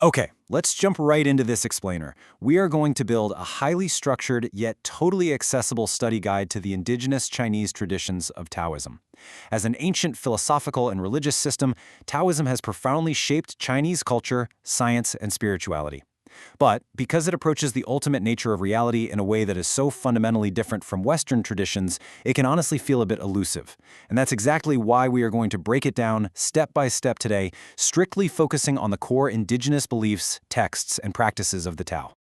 Okay, let's jump right into this explainer. We are going to build a highly structured yet totally accessible study guide to the indigenous Chinese traditions of Taoism. As an ancient philosophical and religious system, Taoism has profoundly shaped Chinese culture, science, and spirituality. But because it approaches the ultimate nature of reality in a way that is so fundamentally different from Western traditions, it can honestly feel a bit elusive. And that's exactly why we are going to break it down step by step today, strictly focusing on the core indigenous beliefs, texts, and practices of the Tao.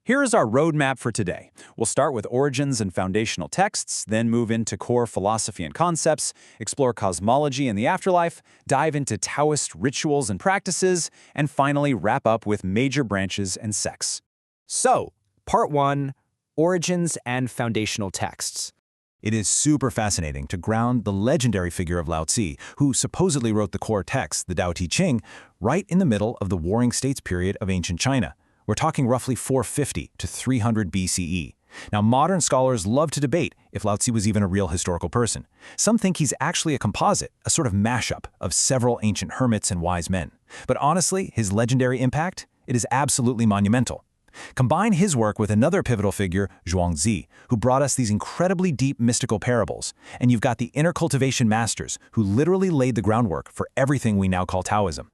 Here is our roadmap for today. We'll start with origins and foundational texts, then move into core philosophy and concepts, explore cosmology and the afterlife, dive into Taoist rituals and practices, and finally wrap up with major branches and sects. So, Part 1, Origins and Foundational Texts. It is super fascinating to ground the legendary figure of Lao Tzu, who supposedly wrote the core text, the Tao Te Ching, right in the middle of the Warring States period of ancient China. We're talking roughly 450 to 300 BCE. Now, modern scholars love to debate if Lao Tzu was even a real historical person. Some think he's actually a composite, a sort of mashup of several ancient hermits and wise men. But honestly, his legendary impact, it is absolutely monumental. Combine his work with another pivotal figure, Zhuangzi, who brought us these incredibly deep mystical parables, and you've got the inner cultivation masters who literally laid the groundwork for everything we now call Taoism.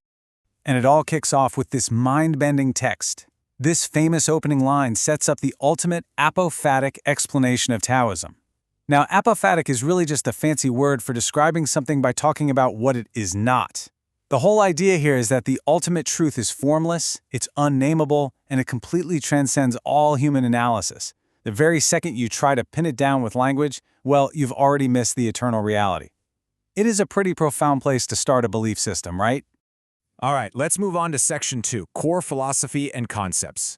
And it all kicks off with this mind-bending text. This famous opening line sets up the ultimate apophatic explanation of Taoism. Now, apophatic is really just a fancy word for describing something by talking about what it is not. The whole idea here is that the ultimate truth is formless, it's unnameable, and it completely transcends all human analysis. The very second you try to pin it down with language, well, you've already missed the eternal reality. It is a pretty profound place to start a belief system, right? All right, let's move on to Section 2, Core Philosophy and Concepts.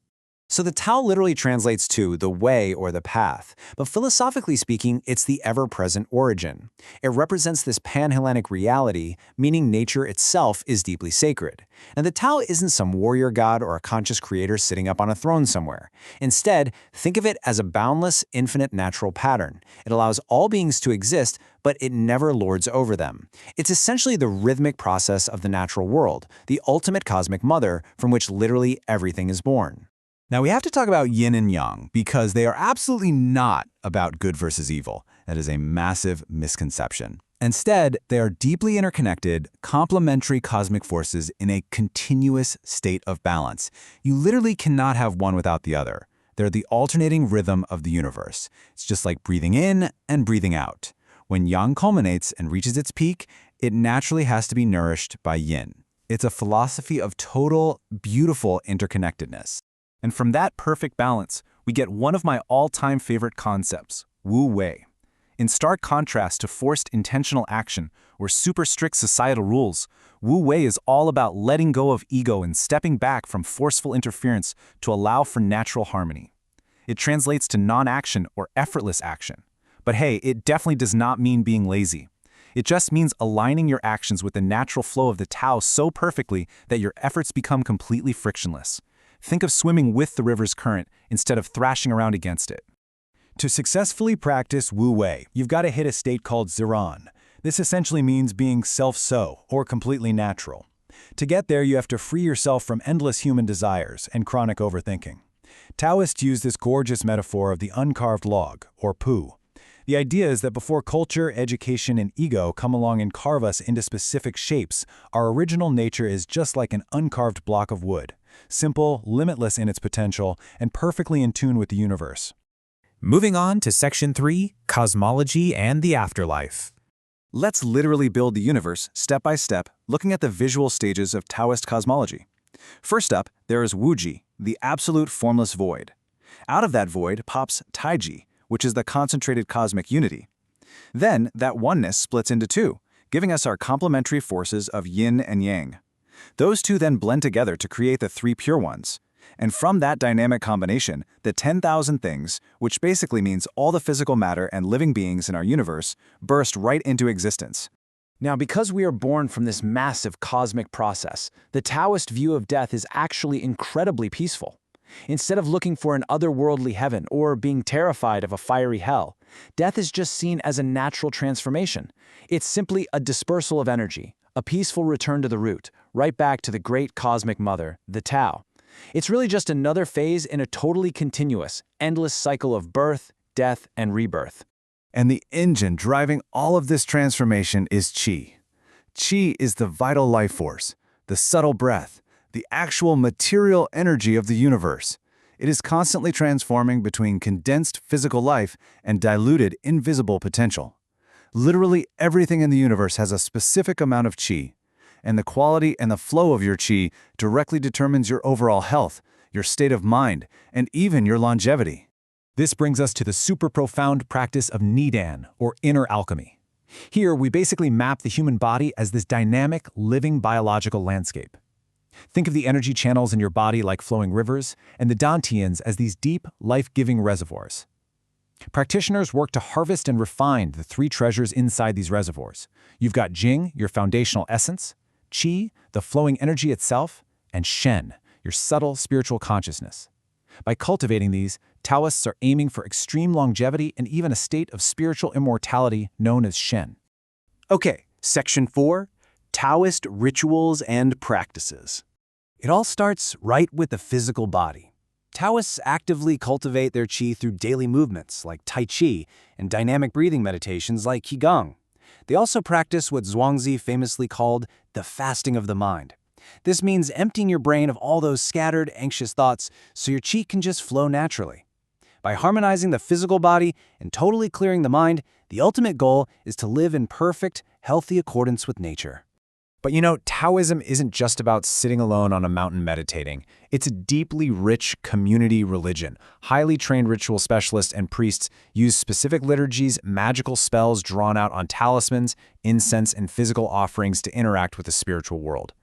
So the Tao literally translates to the way or the path, but philosophically speaking, it's the ever-present origin. It represents this pan-Hellenic reality, meaning nature itself is deeply sacred. Now the Tao isn't some warrior god or a conscious creator sitting up on a throne somewhere. Instead, think of it as a boundless, infinite natural pattern. It allows all beings to exist, but it never lords over them. It's essentially the rhythmic process of the natural world, the ultimate cosmic mother from which literally everything is born. Now we have to talk about yin and yang because they are absolutely not about good versus evil. That is a massive misconception. Instead, they are deeply interconnected, complementary cosmic forces in a continuous state of balance. You literally cannot have one without the other. They're the alternating rhythm of the universe. It's just like breathing in and breathing out. When yang culminates and reaches its peak, it naturally has to be nourished by yin. It's a philosophy of total, beautiful interconnectedness. And from that perfect balance, we get one of my all-time favorite concepts, Wu Wei. In stark contrast to forced intentional action or super strict societal rules, Wu Wei is all about letting go of ego and stepping back from forceful interference to allow for natural harmony. It translates to non-action or effortless action. But hey, it definitely does not mean being lazy. It just means aligning your actions with the natural flow of the Tao so perfectly that your efforts become completely frictionless. Think of swimming with the river's current instead of thrashing around against it. To successfully practice Wu Wei, you've got to hit a state called Ziran. This essentially means being self-so, or completely natural. To get there, you have to free yourself from endless human desires and chronic overthinking. Taoists use this gorgeous metaphor of the uncarved log, or pu. The idea is that before culture, education, and ego come along and carve us into specific shapes, our original nature is just like an uncarved block of wood. Simple, limitless in its potential, and perfectly in tune with the universe. Moving on to Section 3, Cosmology and the Afterlife. Let's literally build the universe step by step, looking at the visual stages of Taoist cosmology. First up, there is Wuji, the absolute formless void. Out of that void pops Taiji, which is the concentrated cosmic unity. Then, that oneness splits into two, giving us our complementary forces of yin and yang. Those two then blend together to create the three pure ones. And from that dynamic combination, the 10,000 things, which basically means all the physical matter and living beings in our universe, burst right into existence. Now, because we are born from this massive cosmic process, the Taoist view of death is actually incredibly peaceful. Instead of looking for an otherworldly heaven or being terrified of a fiery hell, death is just seen as a natural transformation. It's simply a dispersal of energy, a peaceful return to the root, right back to the great cosmic mother, the Tao. It's really just another phase in a totally continuous, endless cycle of birth, death, and rebirth. And the engine driving all of this transformation is qi. Qi is the vital life force, the subtle breath, the actual material energy of the universe. It is constantly transforming between condensed physical life and diluted invisible potential. Literally everything in the universe has a specific amount of qi, and the quality and the flow of your qi directly determines your overall health, your state of mind, and even your longevity. This brings us to the super profound practice of Nidan, or inner alchemy. Here, we basically map the human body as this dynamic, living biological landscape. Think of the energy channels in your body like flowing rivers, and the dantians as these deep, life-giving reservoirs. Practitioners work to harvest and refine the three treasures inside these reservoirs. You've got Jing, your foundational essence, Qi, the flowing energy itself, and Shen, your subtle spiritual consciousness. By cultivating these, Taoists are aiming for extreme longevity and even a state of spiritual immortality known as Shen. Okay, Section 4, Taoist Rituals and Practices. It all starts right with the physical body. Taoists actively cultivate their qi through daily movements like Tai Chi and dynamic breathing meditations like Qigong. They also practice what Zhuangzi famously called the fasting of the mind. This means emptying your brain of all those scattered, anxious thoughts so your qi can just flow naturally. By harmonizing the physical body and totally clearing the mind, the ultimate goal is to live in perfect, healthy accordance with nature. But you know, Taoism isn't just about sitting alone on a mountain meditating. It's a deeply rich community religion. Highly trained ritual specialists and priests use specific liturgies, magical spells drawn out on talismans, incense, and physical offerings to interact with the spiritual world.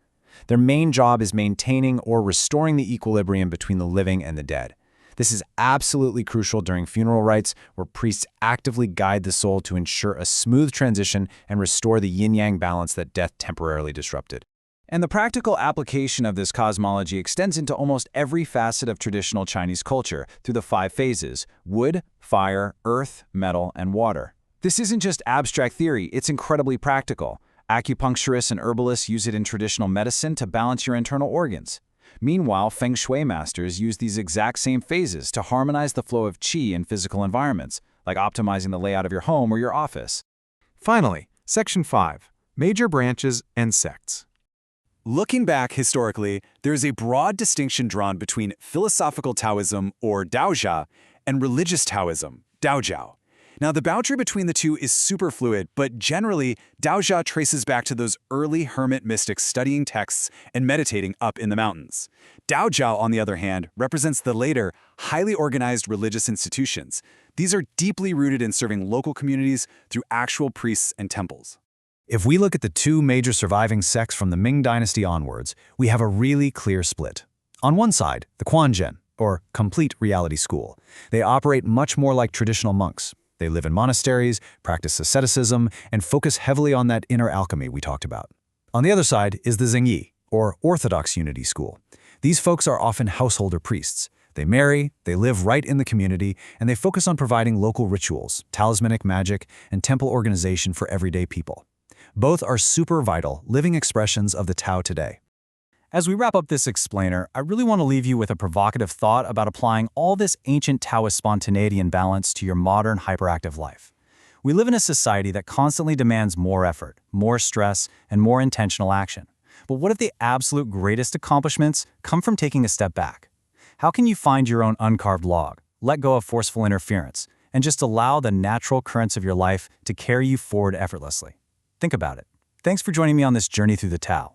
Their main job is maintaining or restoring the equilibrium between the living and the dead. This is absolutely crucial during funeral rites, where priests actively guide the soul to ensure a smooth transition and restore the yin-yang balance that death temporarily disrupted. And the practical application of this cosmology extends into almost every facet of traditional Chinese culture through the 5 phases: wood, fire, earth, metal, and water. This isn't just abstract theory, it's incredibly practical. Acupuncturists and herbalists use it in traditional medicine to balance your internal organs. Meanwhile, Feng Shui masters use these exact same phases to harmonize the flow of qi in physical environments, like optimizing the layout of your home or your office. Finally, Section 5, Major Branches and Sects. Looking back historically, there is a broad distinction drawn between philosophical Taoism, or Daojia, and religious Taoism, Daojiao. Now, the boundary between the two is super fluid, but generally, Daojia traces back to those early hermit mystics studying texts and meditating up in the mountains. Daojiao, on the other hand, represents the later, highly organized religious institutions. These are deeply rooted in serving local communities through actual priests and temples. If we look at the two major surviving sects from the Ming Dynasty onwards, we have a really clear split. On one side, the Quanzhen, or Complete Reality School. They operate much more like traditional monks. They live in monasteries, practice asceticism, and focus heavily on that inner alchemy we talked about. On the other side is the Zhengyi, or Orthodox Unity School. These folks are often householder priests. They marry, they live right in the community, and they focus on providing local rituals, talismanic magic, and temple organization for everyday people. Both are super vital, living expressions of the Tao today. As we wrap up this explainer, I really want to leave you with a provocative thought about applying all this ancient Taoist spontaneity and balance to your modern hyperactive life. We live in a society that constantly demands more effort, more stress, and more intentional action. But what if the absolute greatest accomplishments come from taking a step back? How can you find your own uncarved log, let go of forceful interference, and just allow the natural currents of your life to carry you forward effortlessly? Think about it. Thanks for joining me on this journey through the Tao.